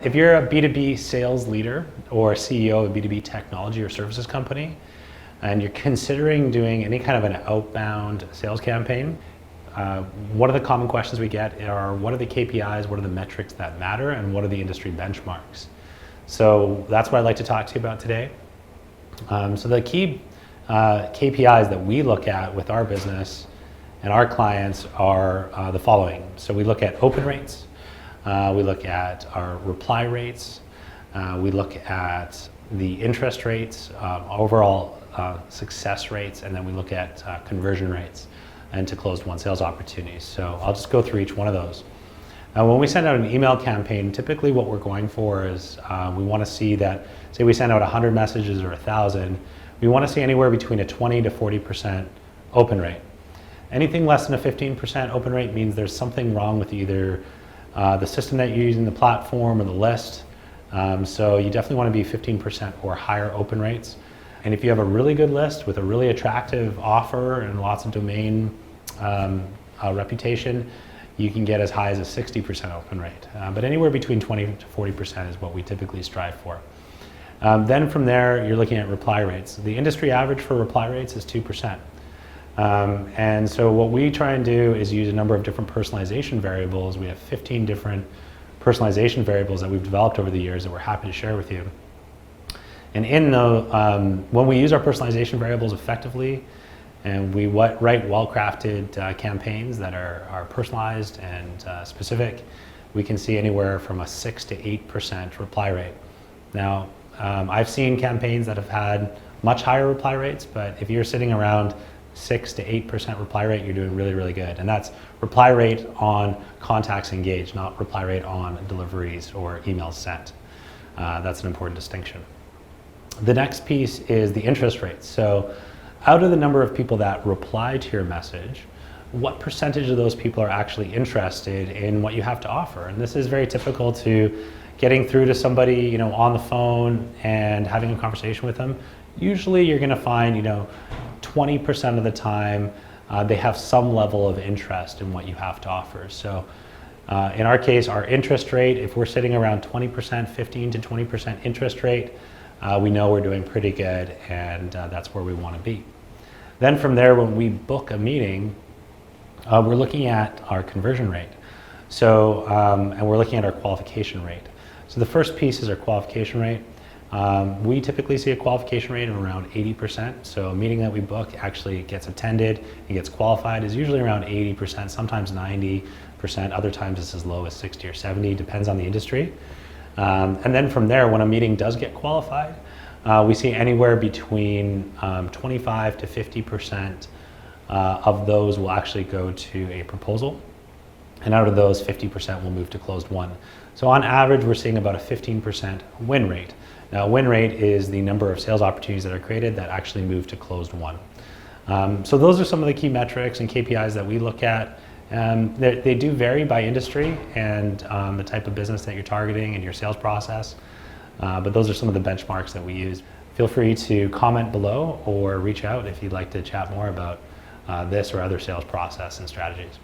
If you're a B2B sales leader or CEO of a B2B technology or services company, and you're considering doing any kind of an outbound sales campaign, what are the common questions we get are, what are the KPIs, what are the metrics that matter, and what are the industry benchmarks? So that's what I'd like to talk to you about today. So the key KPIs that we look at with our business and our clients are the following. So we look at open rates, we look at our reply rates, we look at the interest rates, overall success rates, and then we look at conversion rates and to closed won sales opportunities. So I'll just go through each one of those. When we send out an email campaign, typically what we're going for is we want to see that, say we send out 100 messages or 1,000, we want to see anywhere between a 20 to 40% open rate. Anything less than a 15% open rate means there's something wrong with either the system that you're using, the platform, or the list. So you definitely want to be 15% or higher open rates. And if you have a really good list with a really attractive offer and lots of domain reputation, you can get as high as a 60% open rate. But anywhere between 20 to 40% is what we typically strive for. Then from there, you're looking at reply rates. The industry average for reply rates is 2%. And so what we try and do is use a number of different personalization variables. We have 15 different personalization variables that we've developed over the years that we're happy to share with you. And in the, when we use our personalization variables effectively, and we write well-crafted campaigns that are personalized and specific, we can see anywhere from a 6 to 8% reply rate. Now, I've seen campaigns that have had much higher reply rates, but if you're sitting around 6 to 8% reply rate, you're doing really, really good. And that's reply rate on contacts engaged, not reply rate on deliveries or emails sent. That's an important distinction. The next piece is the interest rate. So out of the number of people that reply to your message, what percentage of those people are actually interested in what you have to offer? And this is very typical to getting through to somebody, on the phone and having a conversation with them. Usually you're going to find, 20% of the time they have some level of interest in what you have to offer. So in our case, our interest rate, if we're sitting around 20%, 15 to 20% interest rate, we know we're doing pretty good, and that's where we want to be. Then from there, when we book a meeting, we're looking at our conversion rate. So, and we're looking at our qualification rate. So the first piece is our qualification rate. We typically see a qualification rate of around 80%. So a meeting that we book actually gets attended and gets qualified is usually around 80%, sometimes 90%. Other times it's as low as 60 or 70, depends on the industry. And then from there, when a meeting does get qualified, we see anywhere between 25 to 50% of those will actually go to a proposal. And out of those, 50% will move to closed won. So on average, we're seeing about a 15% win rate. Now, win rate is the number of sales opportunities that are created that actually move to closed won. So those are some of the key metrics and KPIs that we look at. They do vary by industry and the type of business that you're targeting and your sales process, but those are some of the benchmarks that we use. Feel free to comment below or reach out if you'd like to chat more about this or other sales process and strategies.